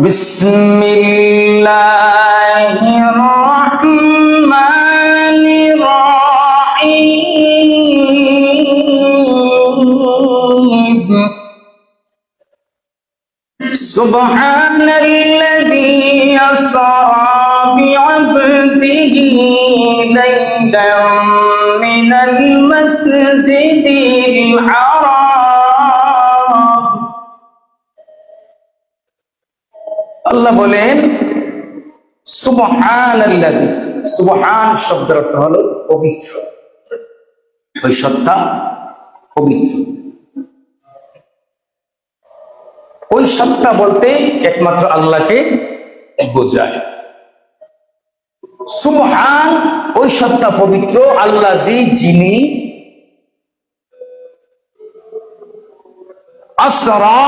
বিসমিল্লাহির রহমানির রহিম সুবহানাল্লাযী আসরা বি'আবদিহি লাইলাম মিনাল মাসজিদিল হারাম। আল্লাহ বলেন সুবহানাল্লাযী। সুবহান শব্দের অর্থ হলো পবিত্র, ওই সত্তা পবিত্র। ওই সত্তা বলতে একমাত্র আল্লাহকে বোঝায়। সুবহান ওই সত্তা পবিত্র, আল্লাযী যিনি আসরা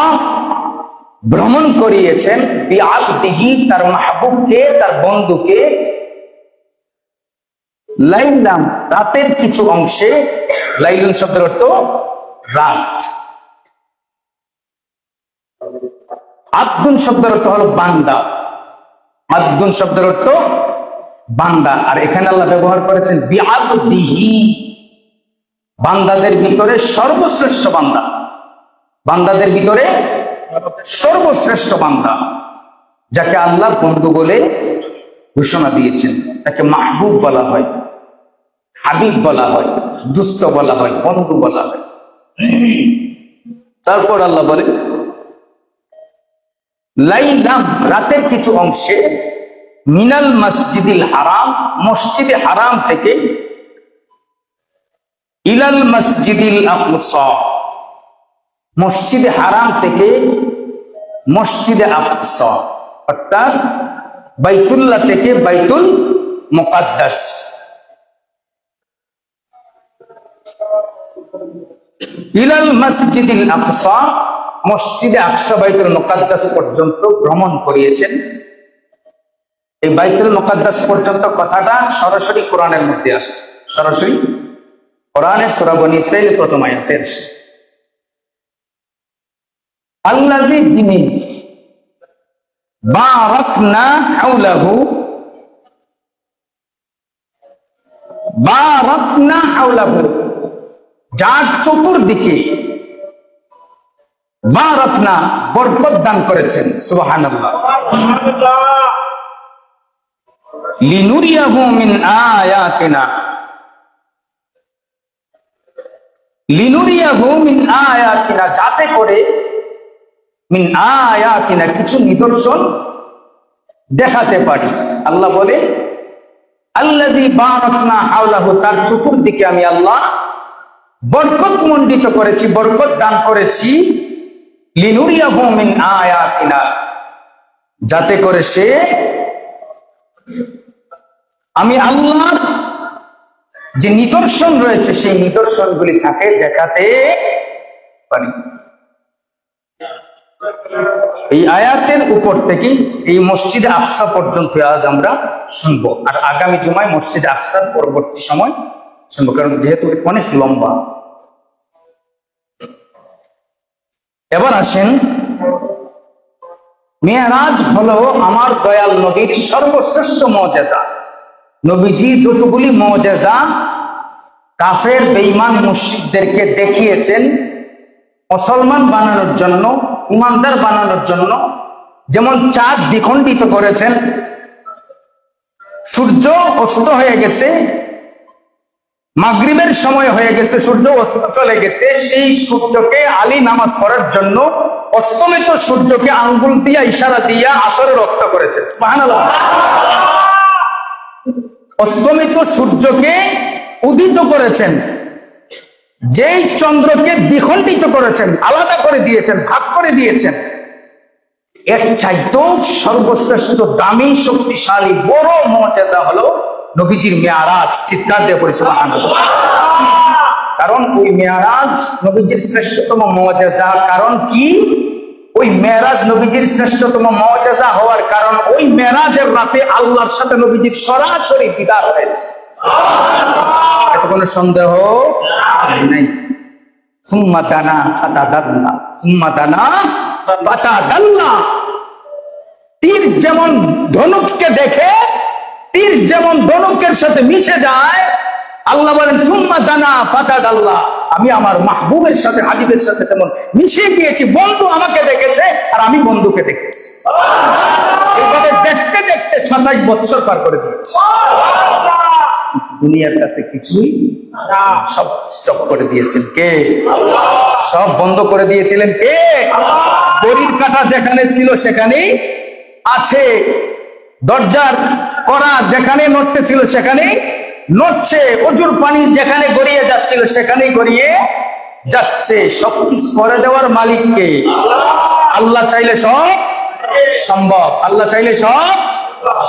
ভ্রমণ করিয়েছেন বিআবদিহি তার মাহবুবকে, তার বন্ধুকে, লাইলাম রাতের কিছু অংশে। লাইলুন শব্দের অর্থ রাত, আব্দুন শব্দের অর্থ হলো বান্দা। আব্দুন শব্দের অর্থ বান্দা, আর এখানে আল্লাহ ব্যবহার করেছেন বিআবদিহি, বান্দাদের ভিতরে সর্বশ্রেষ্ঠ বান্দা, বান্দাদের ভিতরে সর্বশ্রেষ্ঠ বান্দা, যাকে আল্লাহ বন্ধু বলে ঘোষণা দিয়েছেন। তাকে মাহবুব বলা হয়, হাবিব বলা হয়, দুস্ত বলা হয়, বন্ধু বলা হয়। তারপর আল্লাহ বলে লাইলাম রাতের কিছু অংশে, মিনাল মসজিদিল হারাম মসজিদে হারাম থেকে, ইলাল মসজিদিল আকসা মসজিদে হারাম থেকে মসজিদে আকসা, অর্থাৎ বাইতুল্লাহ থেকে বাইতুল মুকাদ্দাস। ইলাল মসজিদিল আকসা মসজিদে আকসা বাইতুল মুকাদ্দাস পর্যন্ত ভ্রমণ করিয়েছেন। এই বাইতুল মুকাদ্দাস পর্যন্ত কথাটা সরাসরি কোরআনের মধ্যে আসছে, সরাসরি কোরআনের সূরা বনী ইসরাঈল প্রথম আয়াতে আসছে। আল্লাযী যিনি বারাকনা হাওলাহু, বারাকনা হাওলাহু যার চতুর্দিকে, বারাকনা বরকত দান করেছেন। সুবহানাল্লাহ। লিনুরিয়াহু মিন আয়াতিনা, লিনুরিয়াহু মিন আয়াতিনা যাতে করে, মিন আয়াতিনা কিছু নিদর্শন দেখাতে পারি। আল্লাহ বলে আল্লাযী বারাকনা হাওলাহু, তার চতুর্দিকে আমি আল্লাহ বরকত মণ্ডিত করেছি, বরকত দান করেছি। লিনুরিয়াহু মিন আয়াতিনা যাতে করে সে, আমি আল্লাহর যে নিদর্শন রয়েছে সেই নিদর্শনগুলি তাকে দেখাতে পারি। এই আয়াতের উপর থেকে এই মসজিদে আকসা পর্যন্ত আজ আমরা শুনবো, আর আগামী জুমায় মসজিদে আকসার পরবর্তী সময় শুনবো, কারণ যেহেতু অনেক লম্বা। এবার আসেন, মেরাজ হলো আমার দয়াল নবীর সর্বশ্রেষ্ঠ মুজিজা। নবীজি যতগুলি মুজিজা কাফের বেঈমান মুশরিকদেরকে দেখিয়েছেন মুসলমান বানানোর জন্য, ইমানদার বানানোর জন্য, যেমন চাঁদ দ্বিখণ্ডিত করেছেন, সূর্য অস্ত হয়ে গেছে, মাগরিবের সময় হয়ে গেছে, সূর্য অস্ত চলে গেছে, সেই সূর্যকে আলী নামাজ পড়ার জন্য অস্তমিত সূর্যকে আঙ্গুল দিয়া ইশারা দিয়া আসরে রক্ত করেছেন। সুবহানাল্লাহ। অস্তমিত সূর্যকে উদিত করেছেন, যেই চন্দ্রকে দ্বিখণ্ডিত করেছেন, আলাদা করে দিয়েছেন, ভাগ করে দিয়েছেন। এর চাইতেও সর্বশ্রেষ্ঠ দামি শক্তিশালী বড় মুজিজা হলো নবীজির মেরাজ। চিৎকার দিয়ে পড়ে সুবহানাল্লাহ। কারণ ওই মেরাজ নবীজির শ্রেষ্ঠতম মুজিজা। কারণ কি? ওই মেরাজ নবীজির শ্রেষ্ঠতম মুজিজা হওয়ার কারণ ওই মেরাজের রাতে আল্লাহর সাথে নবীজির সরাসরি দিদার হয়েছে। এত কোনো সন্দেহ নাই। সুম্মা দানা ফাতাদাল্লা, সুম্মা দানা ফাতাদাল্লা। যেমন ধনুককে দেখে, তীর যেমন ধনুকের সাথে মিশে যায়, আল্লাহ বলেন সুম্মা দানা ফাতাদ আল্লাহ, আমি আমার মাহবুবের সাথে হাবিবের সাথে তেমন মিশে গিয়েছি। বন্ধু আমাকে দেখেছে আর আমি বন্ধুকে দেখেছি। এইভাবে দেখতে দেখতে 27 বৎসর পার করে দিয়েছি। দুনিয়ার কাছে কিছুই সব স্টপ করে দিয়েছেন কে? সব বন্ধ করে দিয়েছিলেন কে? ঘড়ির কাঁটা যেখানে ছিল সেখানেই আছে, দরজার কড়া যেখানে নড়তে ছিল সেখানেই নড়ছে, অজুর পানি যেখানে গড়িয়ে যাচ্ছিল সেখানেই গড়িয়ে যাচ্ছে। সবকিছু করে দেওয়ার মালিক কে? আল্লাহ চাইলে সব সম্ভব। আল্লাহ চাইলে সব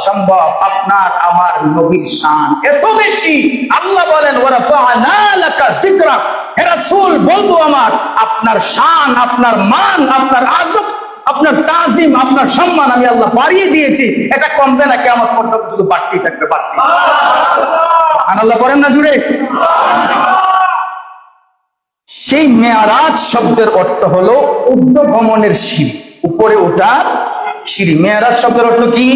সম্ভব। আপনার আমার নবীর শান এত বেশি, আল্লাহ বলেন ওয়ারাফা'না লাকা যিকরাক, হে রাসূল বন্ধু আমার, আপনার শান, আপনার মান, আপনার আযম, আপনার তাজিম, আপনার সম্মান আমি আল্লাহ বাড়িয়ে দিয়েছি। এটা কমবে না, কিয়ামত পর্যন্ত শুধু বাড়তেই থাকবে, বাড়তেই। সুবহানাল্লাহ করেন না জুড়ে? সেই মেয়ারাজ শব্দের অর্থ হলো ঊর্ধ্বগমনের সিঁড়ি, উপরে ওঠার সিঁড়ি। মেয়ারাজ শব্দের অর্থ কি?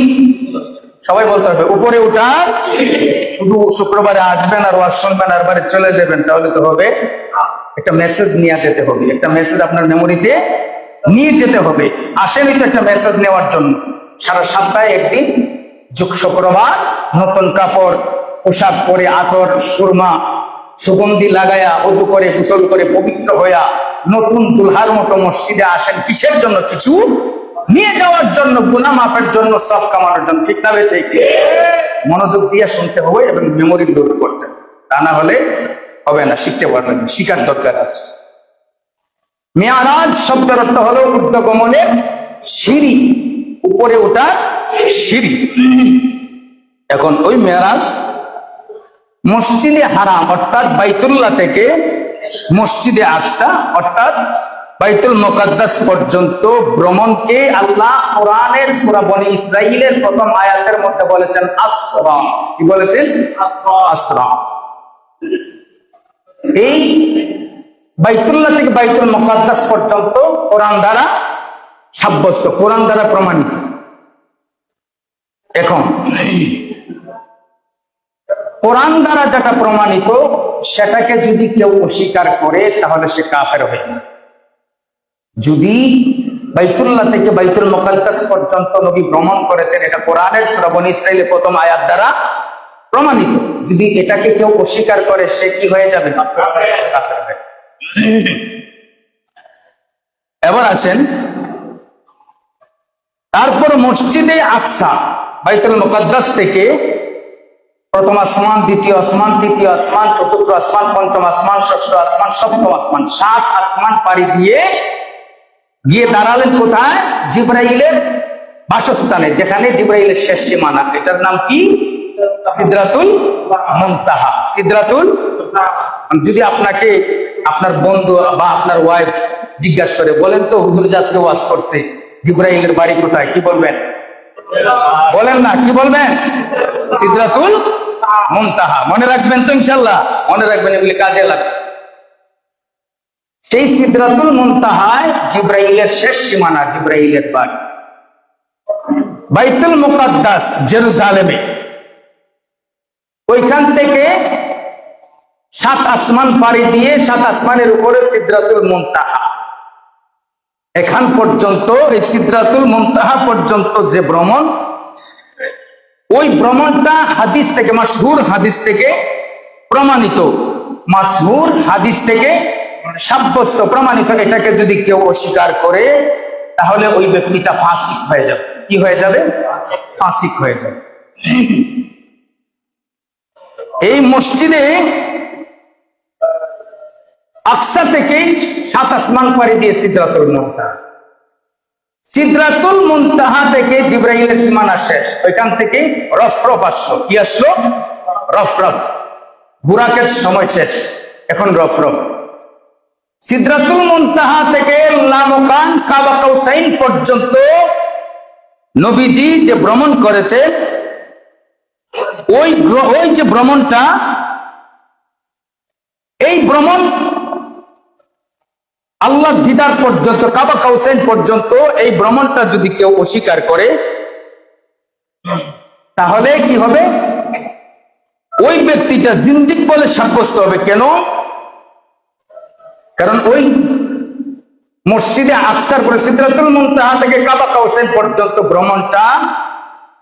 সবাই বলতে হবে, উপরে ওঠার। শুধু শুক্রবারে আসবেন আর ওয়াজ শুনবেন আর বাড়ি চলে যাবেন তাহলে তো হবে? একটা মেসেজ নিয়ে যেতে হবে, একটা মেসেজ আপনার মেমোরিতে নিয়ে যেতে হবে। আসেনি তো একটা মেসেজ নেওয়ার জন্য। সারা সপ্তাহে একদিন শুক্রবার নতুন কাপড় পোশাক পরে, আতর সুরমা সুগন্ধি লাগায়া, অজু করে, গোসল করে, পবিত্র হইয়া নতুন দুলহার মতো মসজিদে আসেন কিসের জন্য? কিছু নিয়ে যাওয়ার জন্য, গুনাহ মাফের জন্য, সব কামানোর জন্য। ঠিক না বেঁচে? মনোযোগ দিয়ে শুনতে হবে এবং মেমোরি লোড করতে হবে, তা না হলে হবে না, শিখতে পারবেন না, শিখার দরকার আছে। মেয়ারাজ শব্দের অর্থ হলো ঊর্ধ্বগমনের সিঁড়ি, উপরে ওঠা সিঁড়ি। এখন ওই মেয়ারাজ মসজিদে হারাম অর্থাৎ বাইতুল্লাহ থেকে মসজিদে আকসা অর্থাৎ বাইতুল মুকাদ্দাস পর্যন্ত ভ্রমণকে আল্লাহ কোরআনের সূরা বনী ইসরাঈলের প্রথম আয়াতের মধ্যে বলেছেন আসরা। কি বলেছেন? আসরা। এই বাইতুল্লাহ থেকে বাইতুল মুকাদ্দাস পর্যন্ত কোরআন দ্বারা সাব্যস্ত, কোরআন দ্বারা প্রমাণিত। এখন কোরআন দ্বারা যেটা প্রমাণিত সেটাকে যদি কেউ অস্বীকার করে তাহলে সে কাফের হয়ে যায়। যদি বাইতুল্লাহ থেকে বাইতুল মুকাদ্দাস পর্যন্ত নবী ভ্রমণ করেছেন, এটা কোরআনের সূরা বনী ইসরাঈলের প্রথম আয়াত দ্বারা প্রমাণিত, যদি এটাকে কেউ অস্বীকার করে সে কি হয়ে যাবে? কাফের হয়ে। এবার আসেন, তারপর মসজিদে আকসা বাইতুল মুকাদ্দাস থেকে প্রথম আসমান, দ্বিতীয় আসমান, তৃতীয় আসমান, চতুর্থ আসমান, পঞ্চম আসমান, ষষ্ঠ আসমান, সপ্তম আসমান, 7 আসমান পাড়ি দিয়ে গিয়ে দাঁড়ালেন কোথায়? জিবরাইলের বাসস্থানে, যেখানে জিবরাইলের শেষ সীমানা। এটার নাম কি? সিদরাতুল মুনতাহা। সিদরাতুল, যদি আপনাকে আপনার বন্ধু বা আপনার ওয়াইফ জিজ্ঞাসা করে, বলেন তো হুজুর আজকে ওয়াজ করছে, জিবরাইলের বাড়ি কোথায়? কি বলবেন? বলেন না, কি বলবেন? সিদরাতুল মুনতাহা। মনে রাখবেন তো ইনশাআল্লাহ? মনে রাখবেন, এগুলি কাজে লাগবে। সেই সিদরাতুল মুনতাহায় জিবরাইলের শেষ সীমানা, জিবরাইলের বাড়ি। বাইতুল মুকাদ্দাস জেরুজালেমে, ওইখান থেকে 7 আসমান পাড়ি দিয়ে 7 আসমানের উপরে সিদরাতুল মুনতাহা। এখান পর্যন্ত, এই সিদরাতুল মুনতাহা পর্যন্ত যে ভ্রমণ, ওই ভ্রমণটা হাদিস থেকে, মাশহুর হাদিস থেকে প্রমাণিত, মাশহুর হাদিস থেকে সাব্যস্ত, প্রমাণিত। এটাকে যদি কেউ অস্বীকার করে তাহলে ওই ব্যক্তিটা ফাসিক হয়ে যাবে। কি হয়ে যাবে? ফাসিক হয়ে যাবে। এই মসজিদে আকসা থেকে 7 আসমান পাড়ি দিয়ে সিদরাতুল মুনতাহা। সিদরাতুল মুনতাহা থেকে জিবরাইলের সীমানা শেষ, ওইখান থেকে রফরফ আসলো। কি আসলো? রফরফ। বুরাকের সময় শেষ, এখন রফরফ। সিদরাতুল মুনতাহা থেকে লামকান কাবা কাউসাইন পর্যন্ত নবীজি যে ভ্রমণ করেছে, ওই যে ভ্রমণটা, এই ভ্রমণ আল্লাহ দিদার পর্যন্ত, কাবা কাউসাইন পর্যন্ত, এই ভ্রমণটা যদি কেউ অস্বীকার করে তাহলে কি হবে? ওই ব্যক্তিটা জিন্দিক বলে সাব্যস্ত হবে। কেন? কারণ ওই মসজিদে আকসার করে সিদরাতুল মুনতাহা থেকে কাবা কাউসাইন পর্যন্ত ভ্রমণটা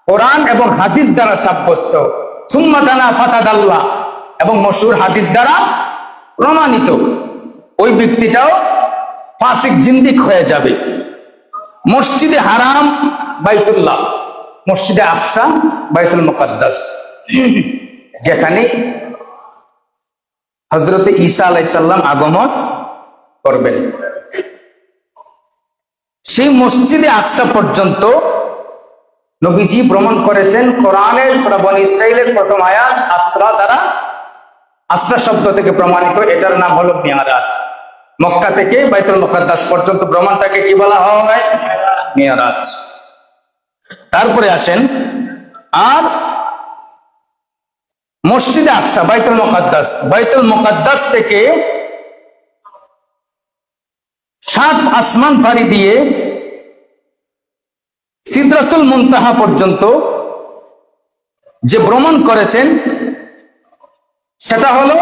কোরআন এবং হাদিস দ্বারা সাব্যস্ত, সুম্মা দানা ফাতাদাল্লাহ এবং মশহুর হাদিস দ্বারা প্রমাণিত। ওই ব্যক্তিটাও ফাসিক জিন্দিক হয়ে যাবে। মসজিদে হারাম বাইতুল্লাহ, মসজিদে আকসা বাইতুল মুকাদ্দাস, যেখানে হযরত ঈসা আলাইহিস সালাম আগমন করবেন, সেই মসজিদে আকসা পর্যন্ত নবীজি ভ্রমণ করেছেন। কোরআনের সূরা বনী ইসরাঈলের প্রথম আয়াত আসরা দ্বারা, আসরা শব্দ থেকে প্রমাণিত, এটার নাম হলো মিরাজ। মক্কা থেকে বাইতুল মুকাদ্দাস পর্যন্ত ভ্রমণটাকে কি বলা হয়? মিরাজ। তারপরে আসেন, আর মসজিদে আকসা বাইতুল মুকাদ্দাস, বাইতুল মুকাদ্দাস থেকে 7 আসমান পাড়ি দিয়ে সিদরাতুল মুনতাহা পর্যন্ত যে ভ্রমণ করেছেন সেটা হলো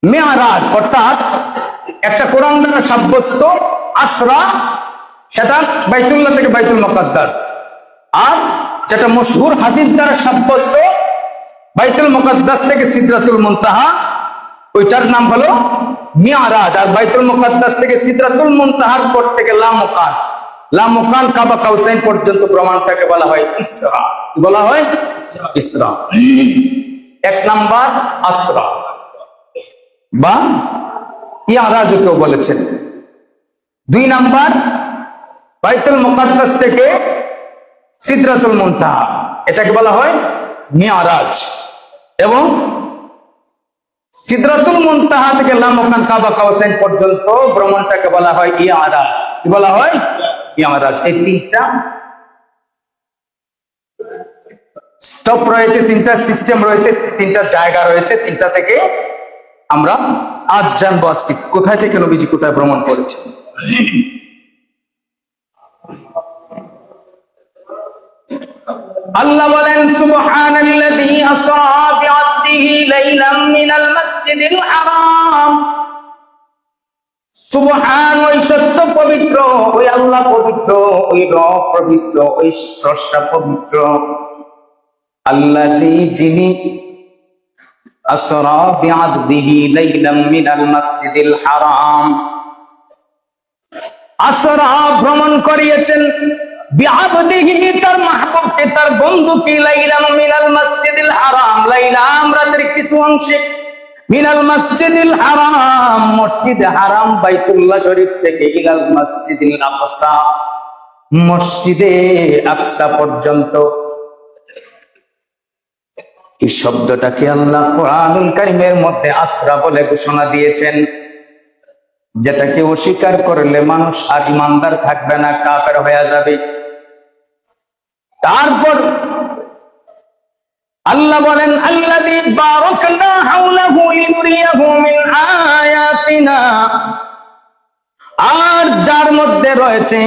মিরাজ, অর্থাৎ একটা কোরআন দ্বারা সাব্যস্ত আসরা, সেটা বাইতুল্লাহ থেকে বাইতুল মুকাদ্দাস, আর যেটা মশহুর হাদিস দ্বারা সাব্যস্ত বাইতুল মুকাদ্দাস থেকে সিদরাতুল মুনতাহা, ওইটার নাম হলো মিরাজ। আর বাইতুল মুকাদ্দাস থেকে সিদরাতুল মুনতাহার পর থেকে লামকান, লামকান কাবা কাউসাইন পর্যন্ত ভ্রমণটাকে বলা হয় ইসরা। বলা হয় ইসরা। 1 নাম্বার আসরা বা মিরাজ কেউ বলেছেন। 2 নাম্বার বাইতুল মুকাদ্দাস থেকে সিদরাতুল মুনতাহা, এটাকে বলা হয় মিরাজ। এবং সিদরাতুল মুনতাহা থেকে লামকান কাবা কাউসাইন পর্যন্ত ভ্রমণটাকে বলা হয় ইরাজ। কি বলা হয়? ইরাজ। এই 3টা স্টপ রয়েছে, 3টা সিস্টেম রয়েছে, 3টা জায়গা রয়েছে। 3টা থেকে আমরা আজ জানবো আজকে কোথায় থেকে নবীজি কোথায় ভ্রমণ করেছে। আল্লাহ বলেন, সুবহানাল্লাযী আসরা বিআবদিহি লাইলাম মিনাল মাসজিদিল হারাম। সুবহান, ওই সত্য পবিত্র, ওই আল্লাহ পবিত্র, ওই রব পবিত্র, ওই স্রষ্টা পবিত্র। আল্লাযী, যিনি আসরা বিআবদিহি লাইলাম মিনাল মাসজিদিল হারাম, আসরা ভ্রমণ করিয়েছেন, বিআবদিহি তার মাহবুবকে, তার বন্ধুকে, লাইলাম মিনাল মাসজিদিল হারাম, লাইলাম রাতের কিছু অংশে, মিনাল মাসজিদিল হারাম মসজিদে হারাম বাইতুল্লাহ শরীফ থেকে, ইলাল মাসজিদিল আকসা মসজিদে আকসা পর্যন্ত। এই শব্দটাকে আল্লাহ কোরআনুল কারীমের মধ্যে আসরা বলে ঘোষণা দিয়েছেন, যেটাকে অস্বীকার করলে মানুষ আর ইমানদার থাকবে না, কাফের হয়ে যাবে। তারপর আল্লাহ বলেন, আল্লাযী বারাকনা হাওলাহু লিনুরিয়াহু মিন আয়াতিনা, আর যার মধ্যে রয়েছে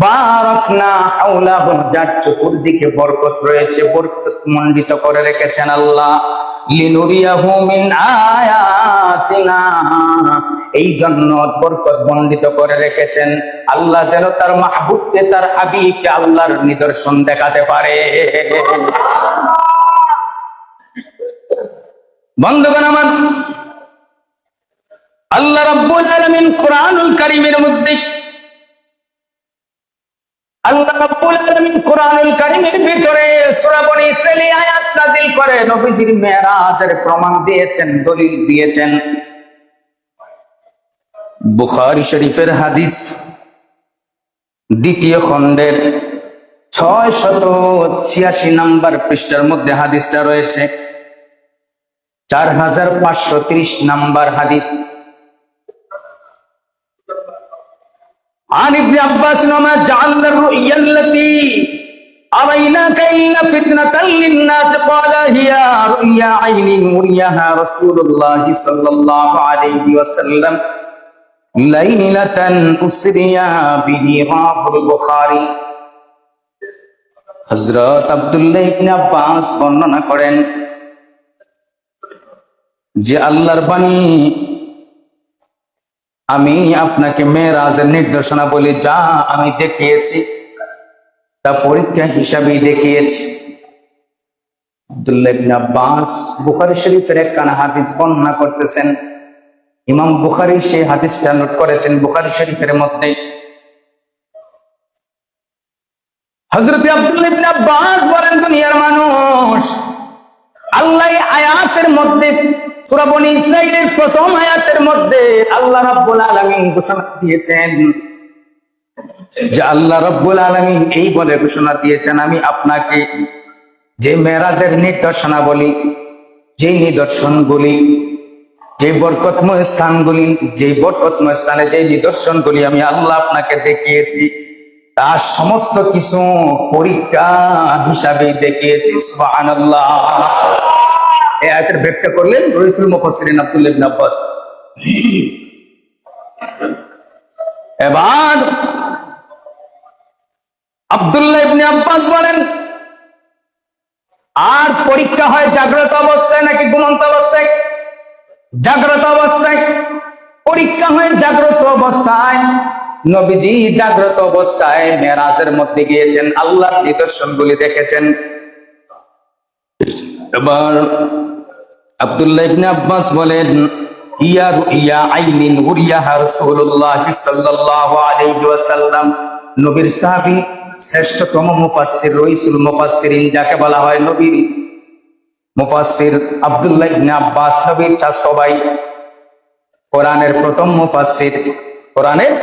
বারাকনা হাওলাহু, যার চতুর্দিকে বরকত রয়েছে, বরকত মণ্ডিত করে রেখেছেন আল্লাহ। লিনুরিয়াহু মিন আয়াতিনা, এই জন্য বরকত মণ্ডিত করে রেখেছেন আল্লাহ, যেন তার মাহবুবকে, তার হাবিবকে আল্লাহর নিদর্শন দেখাতে পারে। বন্ধুগণ আমার, আল্লাহ রাব্বুল আলামিন কোরআনুল কারীমের মধ্যে, আল্লাহ রাব্বুল আলামিন কোরআনুল কারীমের ভিতরে সূরা বনী ইসরাঈল আয়াত নাযিল করে নবীজির মিরাজের প্রমাণ দিয়েছেন, দলিল দিয়েছেন। বুখারী শরীফের হাদিস 2য় খণ্ডের 686 নম্বর পৃষ্ঠার মধ্যে হাদিসটা রয়েছে। 4530 নম্বর হাদিস। عن ابن عباس وما جعلنا الرؤيا التي أريناك إلا فتنة للناس قال هي رؤيا عين رؤياها رسول الله صلى الله عليه وسلم ليلة أسري به رواه البخاري। হযরত আব্দুল্লাহ ইবনে আব্বাস বর্ণনা করেন যে আল্লাহর বাণী, আমি আপনাকে মেরাজের নির্দেশনা বলি, যা আমি দেখিয়েছি তা পরীক্ষা হিসাবেই দেখিয়েছি। আব্দুল্লাহ ইবনে আব্বাস বুখারী শরীফের একখানা হাদিস বর্ণনা করতেছেন। ইমাম বুখারী সেই হাদিসটা নোট করেছেন বুখারী শরীফের মধ্যে। হযরত আব্দুল্লাহ ইবনে আব্বাস বলেন, দুনিয়ার মানুষ, আল্লাহ আয়াতের মধ্যে, সূরা বনী ইসরাঈলের প্রথম আয়াতের মধ্যে আল্লাহ রাব্বুল আলামিন ঘোষণা দিয়েছেন যে আল্লাহ রাব্বুল আলামিন এই বলে ঘোষণা দিয়েছেন, আমি আপনাকে যে মেরাজের নির্দেশনা বলি, যে নিদর্শনগুলি, যে বরকতময় স্থানগুলি, যে বরকতময় স্থানে যে নিদর্শনগুলি আমি আল্লাহ আপনাকে দেখিয়েছি, তার সমস্ত কিছু পরীক্ষা হিসাবে দেখিয়েছি। সুবহানাল্লাহ। এই আয়াতের ব্যাখ্যা করলেন রাইসুল মুফাসসিরিন আব্দুল্লাহ ইবনে আব্বাস। এবার আব্দুল্লাহ ইবনে আব্বাস বলেন, আর পরীক্ষা হয় জাগ্রত অবস্থায় নাকি ঘুমন্ত অবস্থায়? জাগ্রত অবস্থায়। পরীক্ষা হয় জাগ্রত অবস্থায়। নবীজি জাগ্রত অবস্থায় মেরাজের মধ্যে গিয়েছেন, আল্লাহর নিদর্শনগুলি দেখেছেন। এবার আব্দুল্লাহ ইবনে আব্বাস বলেন, ইয়া রুইয়া আইনিন উরিয়াহা রাসূলুল্লাহ সাল্লাল্লাহু আলাইহি ওয়াসাল্লাম। নবীর সাহাবী, শ্রেষ্ঠতম মুফাসসির, রাইসুল মুফাসসিরিন যাকে বলা হয়, নবীর মুফাসসির আব্দুল্লাহ ইবনে আব্বাস, নবীর চাচাতো ভাই, কোরআনের প্রথম মুফাসসির, কোরআনের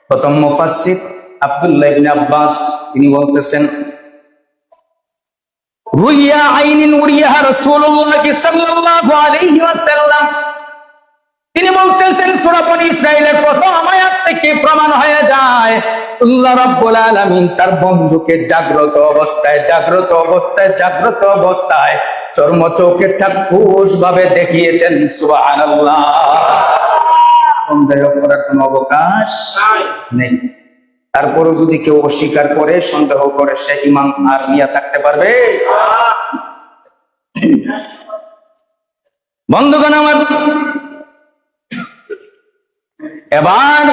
প্রথম মুফাসসির আব্দুল্লাহ ইবনে আব্বাস, তিনি বলতেছেন, রুইয়া আইনিন উরিয়াহা রাসূলুল্লাহ সাল্লাল্লাহু আলাইহি ওয়াসাল্লাম। তিনি বলতেছেন, সূরা বনী ইসরাঈলের প্রথম আয়াত থেকে প্রমাণ হয়ে যায় আল্লাহ রাব্বুল আলামিন তার বন্ধুকে জাগ্রত অবস্থায়, জাগ্রত অবস্থায়, জাগ্রত অবস্থায় চর্মচৌকে চাক্ষুষ ভাবে দেখিয়েছেন। সুবহানাল্লাহ। সন্দেহ করার কোনো অবকাশ নেই। তারপরও যদি কেউ অস্বীকার করে, সন্দেহ করে, সে ঈমান আর নিয়ে থাকতে পারবে? বন্ধুগণ আমার, এবার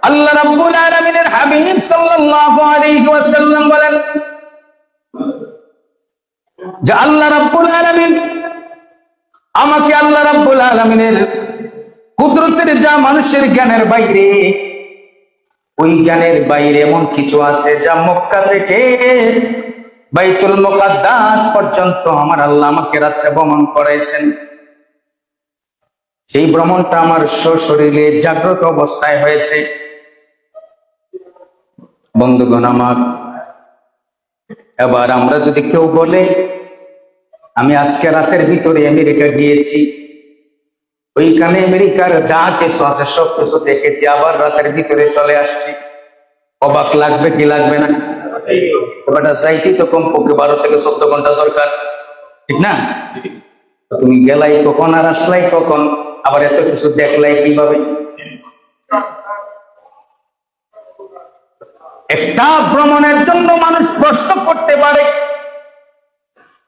আল্লাহ রাব্বুল আলামিনের হাবিব সাল্লাল্লাহু আলাইহি ওয়াসাল্লাম বলেন যে আল্লাহ রাব্বুল আলামিন আমাকে, আল্লাহ রাব্বুল আলামিনের কুদরতের যা মানুষের জ্ঞানের বাইরে, ওই জ্ঞানের বাইরে এমন কিছু আছে যা মক্কা থেকে বাইতুল মুকাদ্দাস পর্যন্ত আমার আল্লাহ আমাকে রাত্রে ভ্রমণ করেছেন। সেই ভ্রমণটা আমার সশরীরে জাগ্রত অবস্থায় হয়েছে। বন্ধুগণ আমার, এবার আমরা যদি কেউ বলে আমি আজকে রাতের ভিতরে আমেরিকা গিয়েছি, ওইখানে আমেরিকার যা কিছু আছে সব কিছু দেখেছি, আবার রাতের ভিতরে চলে আসছি, অবাক লাগবে কি লাগবে না? ওটা যাইতেই তো কমপক্ষে 12 থেকে 14 ঘন্টা দরকার, ঠিক না? তুমি গেলাই কখন আর আসলাই কখন, আবার এত কিছু দেখলাই কিভাবে? একটা ভ্রমণের জন্য মানুষ প্রশ্ন করতে পারে।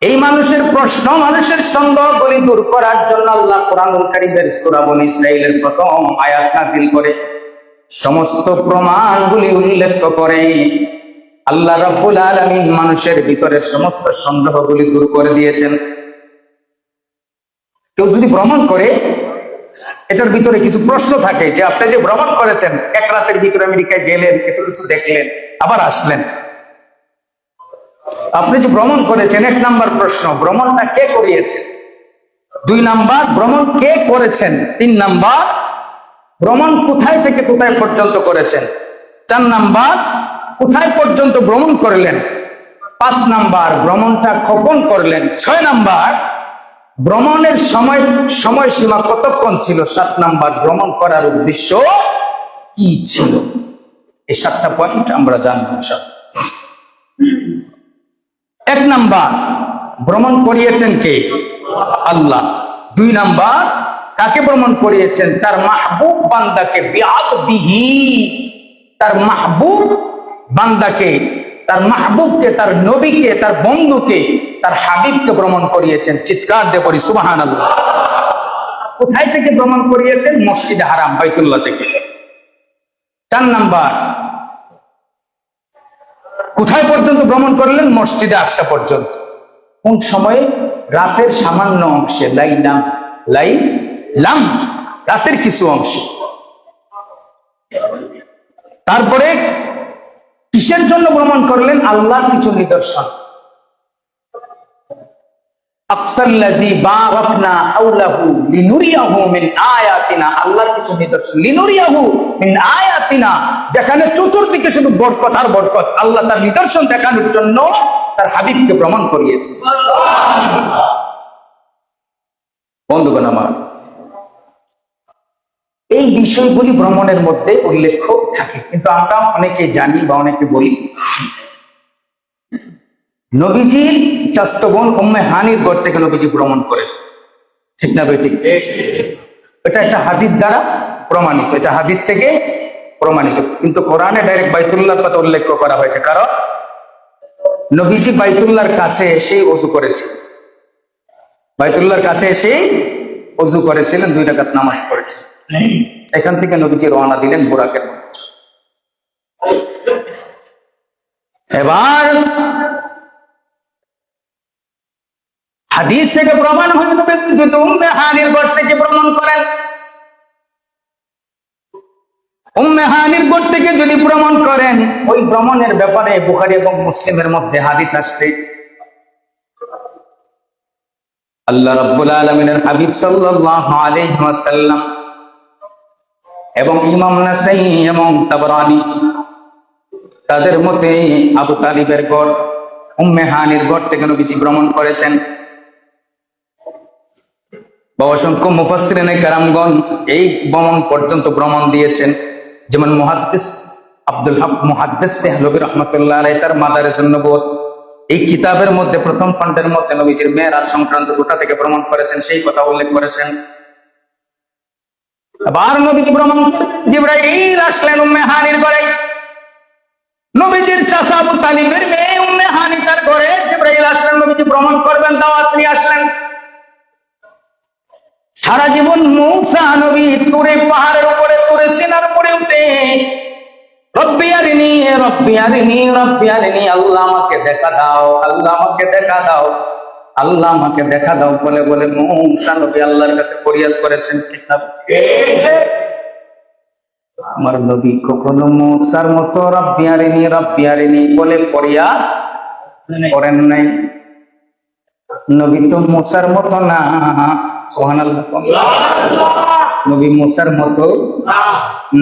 এই মানুষের প্রশ্ন, মানুষের সন্দেহগুলি দূর করার জন্য আল্লাহ কোরআনুল কারীমের সূরা বনী ইসরাঈলের প্রথম আয়াত নাযিল করে সমস্ত প্রমাণগুলি উল্লেখ করে আল্লাহ রাব্বুল আলামিন মানুষের ভিতরের সমস্ত সন্দেহগুলি দূর করে দিয়েছেন। কেউ যদি ভ্রমণ করে, এটার ভিতরে কিছু প্রশ্ন থাকে যে আপনি যে ভ্রমণ করেছেন, এক রাতের ভিতরে আমেরিকায় গেলেন, এত কিছু দেখলেন, আবার আসলেন, আপনি যে ভ্রমণ করেছেন, 1 নাম্বার প্রশ্ন, ভ্রমণটা কে করিয়েছে? 2 নাম্বার, ভ্রমণ কে করেছেন? 3 নাম্বার, ভ্রমণ কোথায় থেকে কোথায় পর্যন্ত করেছেন? 4 নাম্বার, কোথায় পর্যন্ত ভ্রমণ করলেন? 5 নাম্বার, ভ্রমণটা কখন করলেন? 6 নাম্বার, ভ্রমণের সময়সীমা কতক্ষণ ছিল? 7 নাম্বার, ভ্রমণ করার উদ্দেশ্য কি ছিল? এই 7টা পয়েন্ট আমরা জানবো সব। 1 নাম্বার, ভ্রমণ করিয়েছেন কে? আল্লাহ। 2 নাম্বার, কাকে ভ্রমণ করিয়েছেন? তার মাহবুব বান্দাকে, বিআবদিহি, তার মাহবুব বান্দাকে তার মাহবুবকে, তার নবীকে, তার বন্ধুকে, তার হাবিবকে ভ্রমণ করিয়েছেন। চিৎকার দিয়ে পড়ি সুবহানাল্লাহ। কোথায় থেকে ভ্রমণ করিয়েছেন? মসজিদে হারাম বাইতুল্লাহ থেকে। 4 নাম্বার, কোথায় পর্যন্ত ভ্রমণ করলেন? মসজিদে আকসা পর্যন্ত। কোন সময়ে? রাতের সামান্য অংশে, লাইলাম, রাতের কিছু অংশে। তারপরে কিসের জন্য ভ্রমণ করলেন? আল্লাহর কিছু নিদর্শন। আকসাল্লাযী বারাকনা হাওলাহু লিনুরিয়াহু মিন আয়াতিনা, আল্লাহর কিছু নিদর্শন। লিনুরিয়াহু মিন আয়াতিনা, যেখানে চতুর্দিকে শুধু বরকত আর বরকত। আল্লাহ তার নিদর্শন দেখানোর জন্য তার হাবিবকে ভ্রমণ করিয়েছে। বন্ধুগণ আমার, এই বিষয়গুলি ভ্রমণের মধ্যে উল্লেখ থাকে, কিন্তু আমরা অনেকে জানি বা অনেকে বলি নবীজির চাচাতো বোন উম্মে হানির ঘর থেকে নবীজি ভ্রমণ করেছে। ঠিক না বেঠিক? এটা একটা হাদিস দ্বারা প্রমাণিত, এটা হাদিস থেকে প্রমাণিত, কিন্তু কোরআনে ডাইরেক্ট বাইতুল্লাহর কথা উল্লেখ করা হয়েছে। কারণ নবীজি বাইতুল্লাহর কাছে এসে ওযু করেছে, বাইতুল্লাহর কাছে এসে ওযু করেছিলেন, 2 রাকাত নামাজ পড়েছেন। এখান থেকে নবীজি রওনা দিলেন বুরাকের মধ্যে। এবার হাদিস থেকে প্রমাণ হয়ে যাবে যদি উম্মে হানির ঘর থেকে ভ্রমণ করেন, উম্মে হানির ঘর থেকে যদি ভ্রমণ করেন, ওই ভ্রমণের ব্যাপারে বুখারী এবং মুসলিমের মধ্যে হাদিস আসছে। আল্লাহ রাব্বুল আলামিনের হাবিব সাল্লাল্লাহু আলাইহি ওয়াসাল্লাম এবং ইমাম নাসাই এবং তাবরানী তাদের মতে আবু তালিবের ঘর উম্মে হানির ঘর থেকে নবীজি ভ্রমণ করেছেন। অসংখ্য মুফাসসিরিনে কেরামগণ এই ভ্রমণ পর্যন্ত ভ্রমণ দিয়েছেন। যেমন মুহাদ্দিস আব্দুল হক মুহাদ্দিস দেহলভী রাহমাতুল্লাহ আলাইহি তার মাদারিজুন নবুওয়াত এই কিতাবের মধ্যে প্রথম খণ্ডের মধ্যে নবীজির মেরাজ সংক্রান্ত কোথা থেকে ভ্রমণ করেছেন সেই কথা উল্লেখ করেছেন। আবার নবীজি ভ্রমণ জিবরাইল আসলেন উম্মে হানির ঘরে, নবীজির চাচা আবু তালিবের মেয়ে উম্মে হানি তার ঘরে, জিবরাইল আসলেন, নবীজি ভ্রমণ করবেন, দাওয়াত নিয়ে আসলেন। সারা জীবন মূসা নবী তুরে পাহাড়ের উপরে, তুরে সিনার উপরে উঠে রব্বি আরিনি রব্বি আরিনি রব্বি আরিনি, আল্লাহ আমাকে দেখা দাও, আল্লাহ আমাকে দেখা দাও, আল্লাহ আমাকে দেখা দাও বলে বলে মূসা নবী আল্লাহর কাছে ফরিয়াদ করেছেন। ঠিক না? আমার নবী কখনো মূসার মতো রব্বি আরিনি বলে ফরিয়াদ করেন নাই। নবী তো মূসার মতো না, সুবহানাল্লাহ। নবী মূসার মতো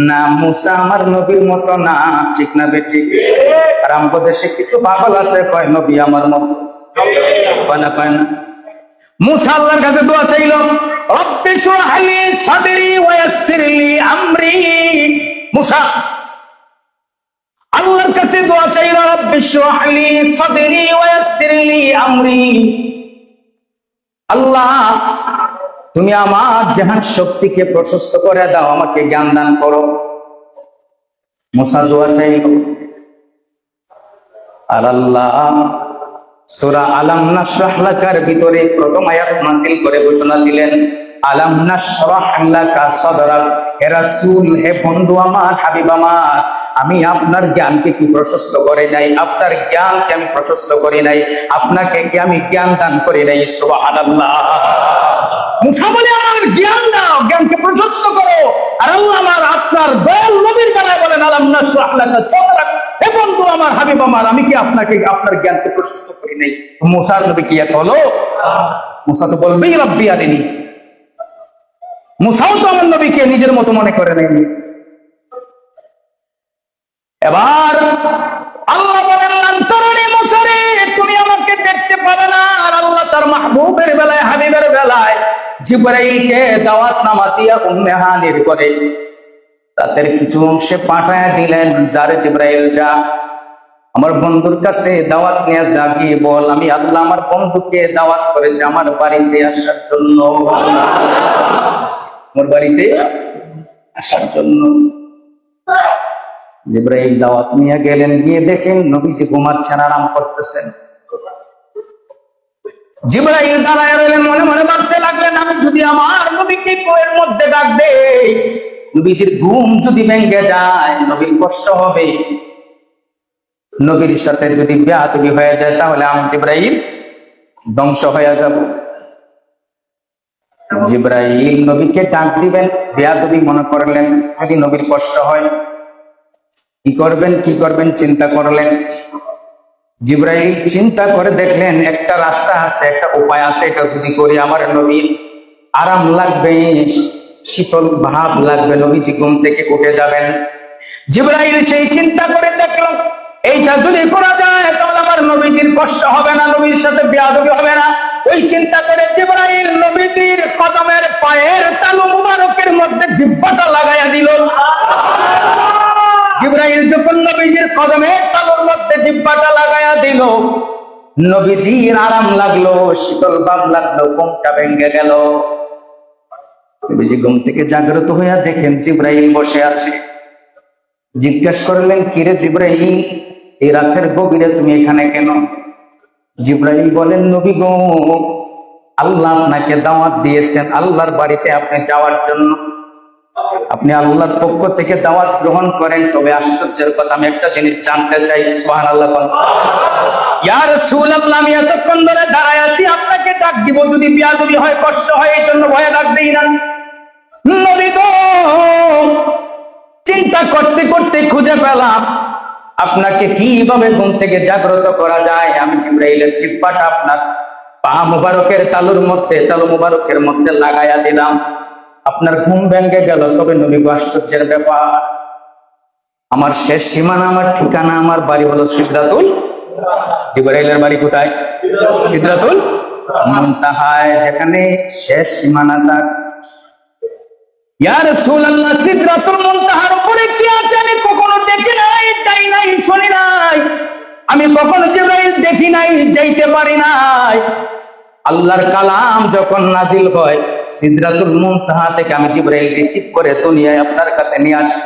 না, মূসা আমার নবীর মতো না। ঠিক না বেঠিক? আর আমাদের দেশে কিছু পাগল আছে কয় নবী আমার মতো, কয় না। মূসা আল্লাহর কাছে দোয়া চাইল, রব্বি শরহ লি সাদরি ওয়া ইয়াসসির লি আমরি। মূসা আল্লাহর কাছে দোয়া চাইল, রব্বি শরহ লি সাদরি ওয়া ইয়াসসির লি আমরি। আল্লাহ তুমি আমার জাহান শক্তিকে প্রশস্ত করে দাও, আমাকে জ্ঞান দান করো। মূসা দোয়া চাইল, আর আল্লাহ সূরা আলাম নাশরাহ লাকার ভিতরে প্রথম আয়াত নাযিল করে ঘোষণা দিলেন, আলাম নাশরাহ লাকা সাদরাক। হে রাসূল, হে বন্ধু আমার, হাবিব আমার, আমি আপনার জ্ঞানকে কি প্রশস্ত করে নাই? আপনার জ্ঞানকে আমি প্রশস্ত করি নাই? আপনাকে কি আমি জ্ঞান দান করি নাই? সুবহানাল্লাহ। মূসা বলে আমার জ্ঞান দাও, জ্ঞানকে প্রশস্ত করো। আর আল্লাহ আমার আপনার দয়াল নবীর বেলায় বলেন, আলাম নাশরাহ লাকা সাদরাক। হে বন্ধু আমার, হাবিব আমার, আমি কি আপনাকে আপনার জ্ঞানকে প্রশস্ত করি নাই? মূসার নবী কি এত হলো? মূসা তো বলবেই রব্বি আরিনি। মূসাও তো আমার নবীকে নিজের মতো মনে করে নেয়নি। এবার আল্লাহ বলেন, লান্তরনি মূসা রে, তুমি আমাকে দেখতে পাবে না। আর আল্লাহ তার মাহবুবের বেলায়, হাবিবের বেলায় জিবরাইলকে দাওয়াত নামা দিয়া উম্মে হানির করে তাদের কিছু অংশে পাঠায় দিলেন, যারে জিবরাইল যা আমার বন্ধুর কাছে দাওয়াত নিয়ে যা, গিয়ে বল আমি আল্লাহ আমার বন্ধুকে দাওয়াত করেছে আমার বাড়িতে আসার জন্য, আমার বাড়িতে আসার জন্য। জিবরাইল দাওয়াত নিয়ে গেলেন, গিয়ে দেখেন নবীজি ঘুমাচ্ছেন, আরাম করতেছেন। জিবরাইল দাঁড়ায় রইলেন, মনে মনে ভাবতে লাগলেন, আমি যদি আমার নবীকে কুয়ের মধ্যে ডাক দেই, নবীজির ঘুম যদি ভেঙে যায়, নবীর কষ্ট হবে। নবীর সাথে যদি বেয়াদবি হয়ে যায়, তাহলে আমি জিবরাইল ধ্বংস হয়ে যাব। জিবরাইল নবীকে ডাক দিবেন, বেয়াদবি মনে করলেন, যদি নবীর কষ্ট হয় কি করবেন চিন্তা করলেন। জিবরাইল চিন্তা করে দেখলেন একটা রাস্তা আছে, একটা উপায় আছে, এটা যদি করি আমার নবীর আরাম লাগবে, শীতল ভাব লাগবে, নবীজি ঘুম থেকে উঠে যাবেন। জিবরাইল সেই চিন্তা করে দেখলো, এইটা যদি করা যায় তাহলে আমার নবীজির কষ্ট হবে না, নবীর সাথে বেয়াদবি হবে না। ওই চিন্তা করে জিবরাইল নবীজির কদমের পায়ের তালু মুবারকের মধ্যে জিহ্বাটা লাগাইয়া দিল। জিবরাইল যখন নবীজির কদমের তালুর মধ্যে জিহ্বাটা লাগাইয়া দিল, নবীজির আরাম লাগলো, শীতল ভাব লাগলো, ঘুমটা ভেঙে গেল। নবীজি ঘুম থেকে জাগ্রত হইয়া দেখেন জিবরাইল বসে আছে। জিজ্ঞাসা করলেন, কিরে জিবরাইল, এই রাতের গভীরে তুমি এখানে কেন? জিবরাইল বলেন, নবী গো, আল্লাহ আপনাকে দাওয়াত দিয়েছেন আল্লাহর বাড়িতে আপনি যাওয়ার জন্য। আপনি আল্লাহর পক্ষ থেকে দাওয়াত গ্রহণ করেন, তবে আশ্চর্যের কথা আমি একটা জিনিস জানতে চাই। সুবহানাল্লাহ। ইয়া রাসূলুল্লাহ, আমি এতক্ষণ ধরে দাঁড়ায় আছি, আপনাকে ডাক দিব, যদি বেয়াদবি হয়, কষ্ট হয়, এই জন্য ভয়ে ডাক দেই না। নবী গো, চিন্তা করতে করতে খুঁজে পেলাম আপনাকে কিভাবে ঘুম থেকে জাগ্রত করা যায়। আমি জিবরাইলের জিহ্বাটা আপনার পা মুবারকের তালু মুবারকের মধ্যে লাগাইয়া দিলাম, আপনার ঘুম ভেঙে গেল। তবে নবী গো, আশ্চর্যের ব্যাপার, আমার শেষ সীমানা, আমার ঠিকানা, আমার বাড়ি হলো সিদরাতুল। জিবরাইলের বাড়ি কোথায়? সিদরাতুল মুনতাহায়, যেখানে শেষ সীমানা তার। ইয়া রাসূলুল্লাহ, সিদরাতুল মুনতাহার উপরে কি আছে আমি কখনো দেখি নাই, যাই নাই, শুনি নাই। আমি কখনো জিবরাইল দেখি নাই, যাইতে পারি নাই। আল্লাহর কালাম যখন নাজিল হয়, সিদরাতুল মুনতাহা থেকে আমি জিবরাইল রিসিভ করে দুনিয়ায় আপনার কাছে নিয়ে আসি।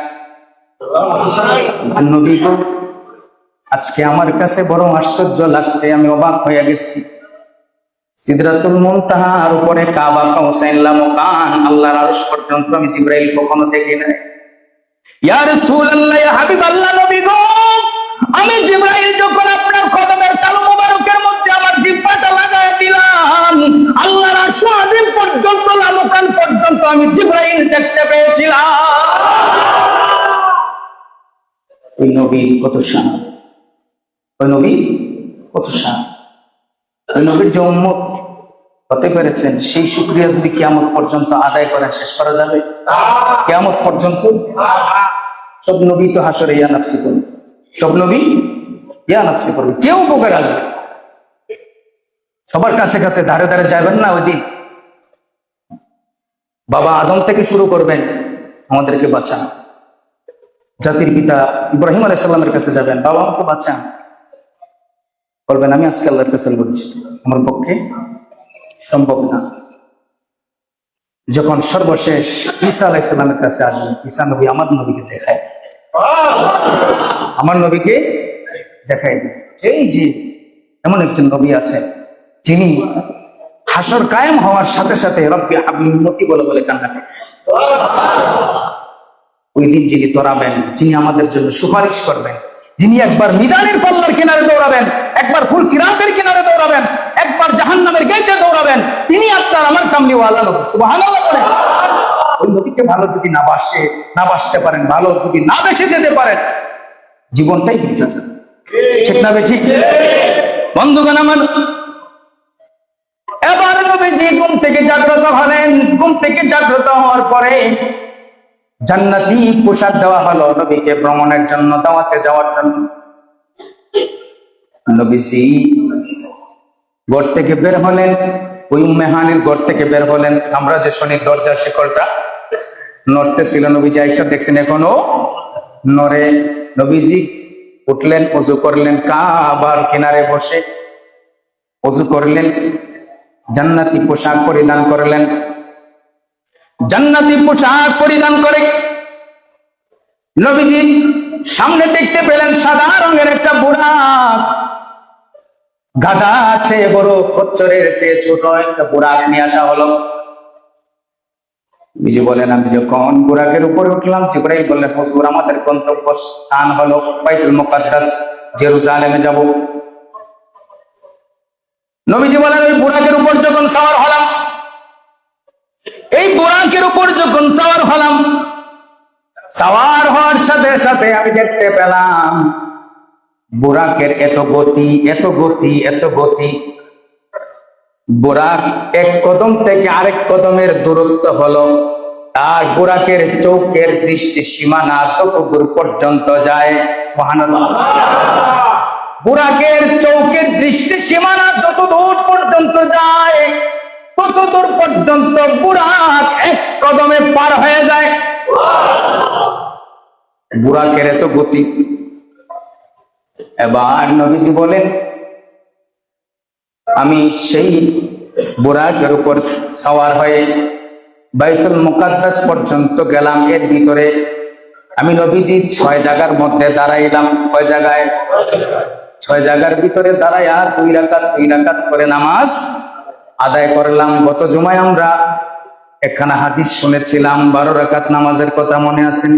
নবী গো, আজকে আমার কাছে বড় আশ্চর্য লাগছে, আমি অবাক হয়ে গেছি। সিদরাতুল মুনতাহার উপরে কাবা কাউসাইন লামকান, আল্লাহর আরশ পর্যন্ত আমি জিবরাইল কখনো দেখি নাই। ইয়া রাসূলুল্লাহ, ইয়া হাবিবাল্লাহ, নবী গো, আমি জিবরাইল যখন আপনার কদমের তালু মুবারকের মধ্যে আমার জিহ্বাটা লাগায় দিলাম, আল্লাহর আরশ আজিম পর্যন্ত, লামকান পর্যন্ত আমি জিবরাইল দেখতে পেয়েছিলাম। ওই নবীর কত শান, ওই নবীর কত শান, ওই নবীর যে উম্মত হতে পেরেছেন, সেই শুকরিয়া যদি কিয়ামত পর্যন্ত আদায় করেন, শেষ করা যাবে? কিয়ামত পর্যন্ত সব নবী তো হাসরে ইয়া নাফসি করবে, সব নবী ইয়া নাফসি করবে, কেউ উপকার আসবে। সবার কাছে কাছে ধারে ধারে যাবেন না ওই দিন। বাবা আদম থেকে শুরু করবেন, আমাদেরকে বাঁচান। জাতির পিতা ইব্রাহিম আলাইহিস সালামের কাছে যাবেন, বাবা আমাকে বাঁচান। বলবেন, আমি আজকে আল্লাহর কাছে বলছি, আমার পক্ষে সম্ভব না। যখন সর্বশেষ ঈসা আলাইহিস সালামের কাছে আসবেন, ঈসা নবী আমার নবীকে দেখায়, আমার নবীকে দেখাই। এই যে এমন একজন নবী আছে, যিনি হাসর কায়েম হওয়ার সাথে সাথে রব্বি হাবলি উম্মতি বলে বলে কান্না করতেছে। ওই দিন যিনি তরাবেন, যিনি আমাদের জন্য সুপারিশ করবেন, যিনি একবার মিজানের পাল্লার কিনারে দৌড়াবেন, একবার ফুল সিরাতের কিনারে দৌড়াবেন, একবার জাহান্নামের গেটে দৌড়াবেন, তিনি আপনার আমার কামলিওয়ালা নবী। সুবহানাল্লাহ। ওই নবীকে ভালো যদি না বাসতে পারেন, ভালো যদি না বেঁচে যেতে পারেন, জীবনটাই বৃথা যাবে। ঠিক না বেঠিক? বন্ধুগণ আমার, এবার নবীজি ঘুম থেকে জাগ্রত হলেন। ঘুম থেকে জাগ্রত হওয়ার পরে জান্নাতি পোশাক দেওয়া হলো নবীকে ভ্রমণের জন্য, দাওয়াতে যাওয়ার জন্য। নবীজি ঘর থেকে বের হলেন, ওই উম্মে হানির ঘর থেকে বের হলেন। আমরা যে শনির দরজার শিকলটা নড়তে ছিল, নবীজি আয়েশা দেখছেন এখনো নড়ে। নবীজি উঠলেন, ওযু করলেন, কাবার কিনারে বসে ওযু করলেন, জান্নাতি পোশাক পরিধান করলেন। জান্নাতি পোশাক পরিধান করে নবীজি সামনে দেখতে পেলেন সাদা রঙের একটা বুরাক, গাধা চেয়ে বড়, খচ্চরের চেয়ে ছোট একটা বুরাক নিয়ে আসা হলো। বিজু বলেন, আমি যখন বুরাকের উপরে উঠলাম, জিবরাইল বললেন, হুজুর আমাদের গন্তব্য স্থান হলো বাইতুল মুকাদ্দাস, জেরুজালেমে যাব। নবীজি বলেন, ওই বুরাকের উপর যখন সওয়ার হলাম, এই বুরাকের উপর যখন সওয়ার হলাম, সওয়ার হওয়ার সাথে সাথে আমি দেখতে পেলাম বুরাকের এত গতি, এত গতি, এত গতি। বুরাক এক কদম থেকে আরেক কদমের দূরত্ব হলো, আর বুরাকের চৌকের দৃষ্টি সীমানা যতদূর পর্যন্ত যায়। সুবহানাল্লাহ। বুরাকের চৌকের দৃষ্টি সীমানা যতদূর পর্যন্ত যায়, ততদূর পর্যন্ত বুরাক এক কদমে পার হয়ে যায়। বুরাকের এত গতি। এবার নবীজি বলেন, আমি সেই বুরাকের উপর সওয়ার হয়ে বাইতুল মুকাদ্দাস পর্যন্ত গেলাম। এর ভিতরে আমি নবীজি 6 জায়গার মধ্যে দাঁড়াইলাম। কয় জায়গায়? 6 জায়গার ভিতরে দাঁড়াইয়া 2 রাকাত করে নামাজ আদায় করলাম। গত জুমায় আমরা একখানা হাদিস শুনেছিলাম, 12 রাকাত নামাজের কথা মনে আছে?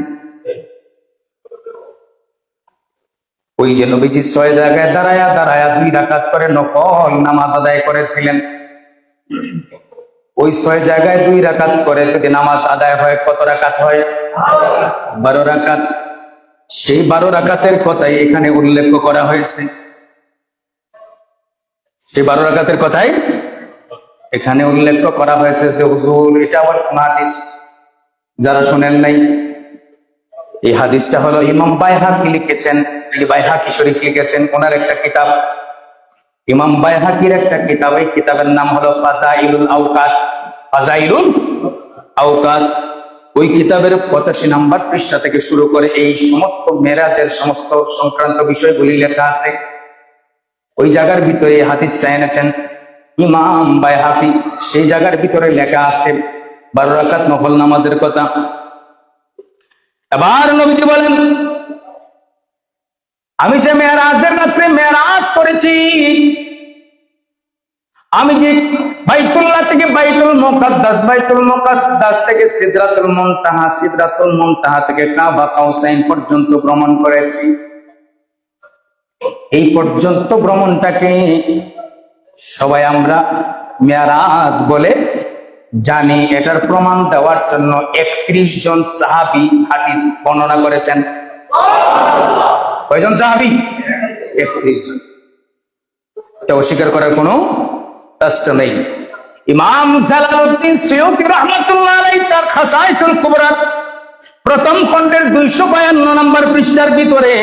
ওই যে নবীজি 6 জায়গায় দাঁড়ায়া 2 রাকাত করে নফল নামাজ আদায় করেছিলেন। ওই 6 জায়গায় 2 রাকাত করে যদি নামাজ আদায় হয়, কত রাকাত হয়? 12 রাকাত। সেই 12 রাকাতের কথাই এখানে উল্লেখ করা হয়েছে। সেই 12 রাকাতের কথাই এখানে উল্লেখ করা হয়েছে যে হুজুর এটা আবার কোন হাদিস? যারা শুনেন নাই, এই হাদিসটা হলো ইমাম বাইহাকি লিখেছেন, যিনি বাইহাকি শরীফ লিখেছেন, ওনার একটা কিতাব, ইমাম বাইহাকির একটা কিতাব। এই কিতাবের নাম হলো ফাজাইলুল আওকাত। ফাজাইলুল আওকাত। ওই কিতাবের 85 নাম্বার পৃষ্ঠা থেকে শুরু করে এই সমস্ত মেরাজের সমস্ত সংক্রান্ত বিষয়গুলি লেখা আছে। ওই জায়গার ভিতরে এই হাদিসটা এনেছেন ইমাম বাইহাকি। সেই জায়গার ভিতরে লেখা আছে 12 রাকাত নফল নামাজের কথা। এবার নবীজি বলেন, আমি যে মেরাজের রাত্রে মেরাজ করেছি, আমি যে বাইতুল্লাহ থেকে বাইতুল মুকাদ্দাস থেকে সিদরাতুল মুনতাহা থেকে কাবা কাউসাইন পর্যন্ত ভ্রমণ করেছি, এই পর্যন্ত ভ্রমণটাকে সবাই আমরা মেরাজ বলে জানি। এটার প্রমাণ দেওয়ার জন্য 31 জন সাহাবী হাদিস বর্ণনা করেছেন। কয়জন সাহাবী? 31 জন। এটা অস্বীকার করার কোনো রাস্তা নেই। ইমাম জালালউদ্দিন সুয়ুতী রাহমাতুল্লাহ আলাইহি তার খাসাইসুল কুবরা প্রথম খণ্ডের 252 নম্বর পৃষ্ঠার ভিতরে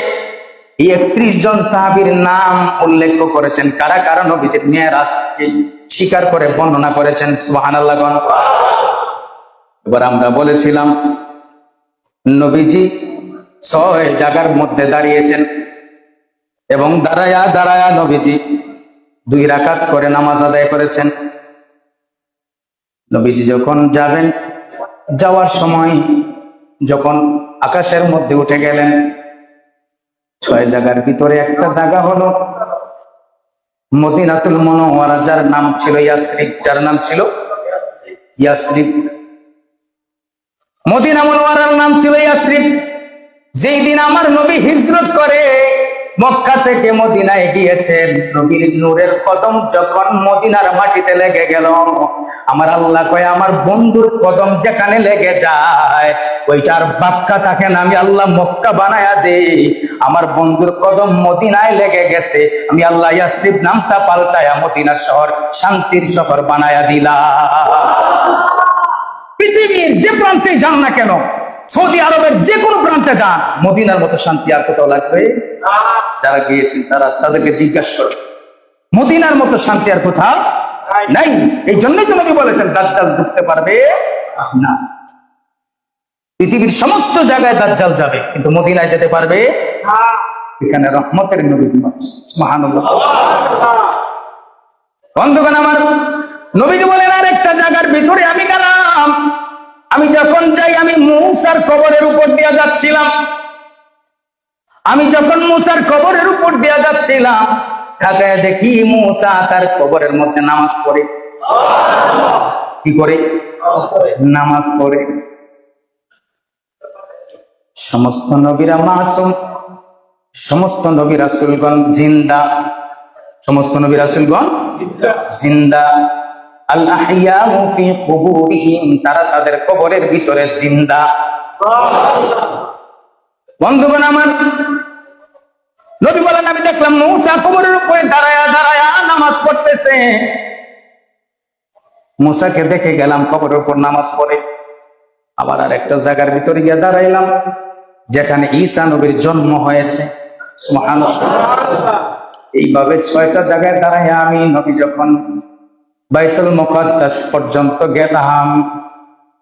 31 জন সাহাবীর নাম উল্লেখ করেছেন। কারা কারা নবীজির মেরাজকে স্বীকার করে বর্ণনা করেছেন। সুবহানাল্লাহ। এবার আমরা বলেছিলাম নবীজি 6 জায়গার মধ্যে দাঁড়িয়েছেন এবং দাঁড়ায়া নবীজি 2 রাকাত করে নামাজ আদায় করেছেন। নবীজি যখন যাবেন, যাওয়ার সময় যখন আকাশের মধ্যে উঠে গেলেন, 6 জায়গার ভিতরে একটা জায়গা হলো মদিনাতুল মুনাওয়ারা, যার নাম ছিল ইয়াসরিব। যার নাম ছিল ইয়াসরিব। মদিনা মুনাওয়ারার নাম ছিল ইয়াসরিব। যেই দিন আমার নবী হিজরত করে মক্কা থেকে মদিনায় গিয়েছেন, নবীর নূরের কদম যখন মদিনার মাটিতে লেগে গেল, আমার আল্লাহ কয় আমার বন্ধুর কদম যেখানে লেগে যায় ওইটার বাক্কা থাকে না, আমি আল্লাহ মক্কা বানায়া দেই। আমার বন্ধুর কদম মদিনায় লেগে গেছে, আমি আল্লাহ ইয়াসরিব নামটা পাল্টায়া মদিনার শহর শান্তির শহর বানায়া দিলাম। পৃথিবীর যে প্রান্তে যান না কেন, সৌদি আরবের যে কোনো প্রান্তে যান, মদিনার মতো শান্তি আর কোথাও লাগবে? যারা গিয়েছেন তাদেরকে জিজ্ঞাসা করো, মদিনার মতো শান্তি আর কোথাও নাই। এই জন্যই তো নবী বলেছেন দাজ্জাল ঢুকতে পারবে না। পৃথিবীর সমস্ত জায়গায় দাজ্জাল যাবে, কিন্তু মদিনায় যেতে পারবে না। এখানে রহমতের নবী ঘুমাচ্ছে। সুবহানাল্লাহ। বন্ধুগণ আমার, নবীজি বলেন আর একটা জায়গার ভিতরে আমি গেলাম। আমি যখন যাই, আমি মূসার কবরের উপর দিয়ে যাচ্ছিলাম। আমি যখন মুসার কবরের উপর দিয়া যাচ্ছিলাম, তাকায় দেখি মুসা তার কবরের মধ্যে নামাজ পড়ে। কি করে? নামাজ পড়ে। সমস্ত নবীরা মাসুম, সমস্ত নবী রাসূলগণ জিন্দা, সমস্ত নবী রাসূলগণ জিন্দা। আল আহইয়াউ ফি কুবুরিহিম, তারা তাদের কবরের ভিতরে জিন্দা। বন্ধুগণ আমার, নবী বলেন আমি দেখলাম মুসা কবরের উপরে দাঁড়ায়া দাঁড়ায়া নামাজ পড়তেছে। মুসাকে দেখে গেলাম কবরের উপর নামাজ পড়ে। আবার আর একটা জায়গার ভিতরে গিয়ে দাঁড়াইলাম যেখানে ঈসা নবীর জন্ম হয়েছে। সুবহানাল্লাহ। এইভাবে 6টা জায়গায় দাঁড়াইয়া আমি নবী যখন বাইতুল মুকাদ্দাস পর্যন্ত গেলাম,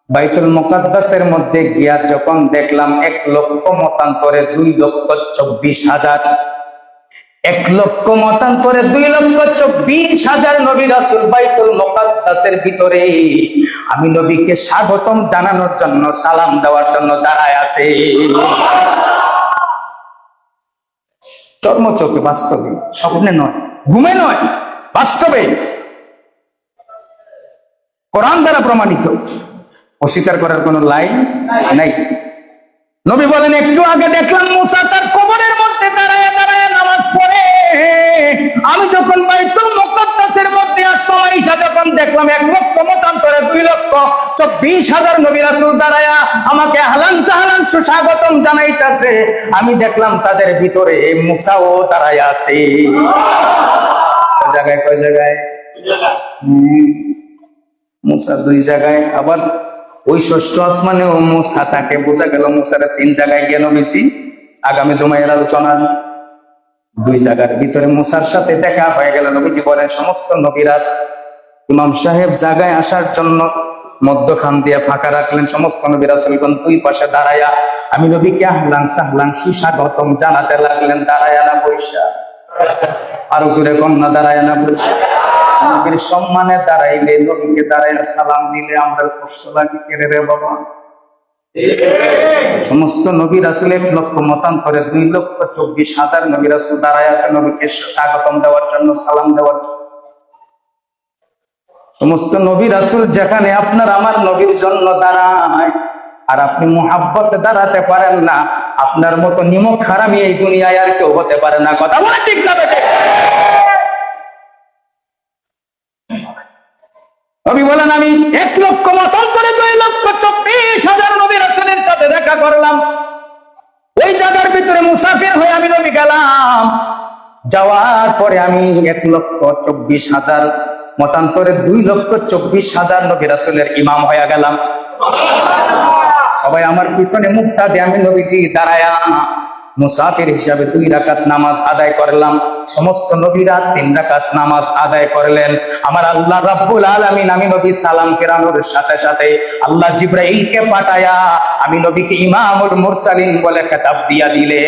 বাইতুল মুকাদ্দাসের মধ্যে গিয়া যখন দেখলাম 1 লক্ষ মতান্তরে 2,24,000, 1 লক্ষ মতান্তরে 2,24,000 নবী রাসূল বাইতুল মুকাদ্দাসের ভিতরে আমি নবীকে স্বাগতম জানানোর জন্য, সালাম দেওয়ার জন্য দাঁড়ায় আছে। চর্মচোখে, বাস্তবে, স্বপ্নে নয়, ঘুমে নয়, বাস্তবে, কোরআন দ্বারা প্রমাণিত, অস্বীকার করার কোন লাইন নাই। নবী বলেন একটু আগে দেখলাম মুসা তার কবরের মধ্যে দাঁড়ায় দাঁড়ায় নামাজ পড়ে। আমি যখন বাইতুল মুকাদ্দাসের মধ্যে আসলাম, ঈসা যখন দেখলাম 1 লক্ষ মতান্তরে 2,24,000 নবী রাসূল দাঁড়ায়া আমাকে আহলান সাহলান সুস্বাগতম জানাইতাছে। আমি দেখলাম তাদের ভিতরে মুসাও দাঁড়ায় আছে। কয় জায়গায়? মুসা 2 জায়গায়। আবার ওই 6ষ্ঠ আসমানেও মুসা, তাকে বোঝা গেল মুসার 3 জায়গায় গিয়ে নবীজি আগামী জুমায়ের আলোচনা 2 জায়গার ভিতরে মুসার সাথে দেখা হয়ে গেল। নবীজি বলেন সমস্ত নবীরা ইমাম সাহেব জায়গায় আসার জন্য মধ্যখান দিয়ে ফাঁকা রাখলেন। সমস্ত নবী রাসূলগণ 2 পাশে দাঁড়ায়া আমি নবীকে আহলান সাহলান সুস্বাগতম জানাতে লাগলেন। দাঁড়ায়া না বৈশা? আরো জোরে কন্যা দাঁড়ায় না বৈশা? নবীর সম্মানে দাঁড়াইলে, নবীকে দাঁড়াইয়া সালাম দিলে আমরা কষ্ট লাগে কেড়ে রে বাবা। সমস্ত নবী রাসূল 1 লক্ষ মতান্তরে 2,24,000 নবী রাসূল দাঁড়ায় আছে নবীকে স্বাগতম দেওয়ার জন্য, সালাম দেওয়ার জন্য। সমস্ত নবী রাসূল যেখানে আপনার আমার নবীর জন্য দাঁড়ায়, আর আপনি মুহাব্বতে দাঁড়াতে পারেন না, আপনার মতো নিমক হারামি এই দুনিয়ায় আর কেউ হতে পারে না। কথা বলে ঠিক না বেটে? নবী বলেন আমি 1 লক্ষ মতান্তরে 2,24,000 নবী রাসূলের সাথে দেখা করলাম। ওই জায়গার ভিতরে মুসাফির হয়ে আমি নবী গেলাম। যাওয়ার পরে আমি 1,24,000 মতান্তরে 2,24,000 নবী রাসূলের ইমাম হয়ে গেলাম। সবাই আমার পিছনে মুক্তা দিয়ে আমি নবীজি দাঁড়ায়া মুসাফির হিসাবে 2 রাকাত নামাজ আদায় করলাম। সমস্ত নবীরা 3 রাকাত নামাজ আদায় করলেন। আমার আল্লাহ রাব্বুল আলামিন আমি নবী সালাম ফেরানোর সাথে সাথে আল্লাহ জিবরাইলকে পাঠায়া আমি নবীকে ইমামুল মুরসালিন বলে খেতাব দিয়া দিলে।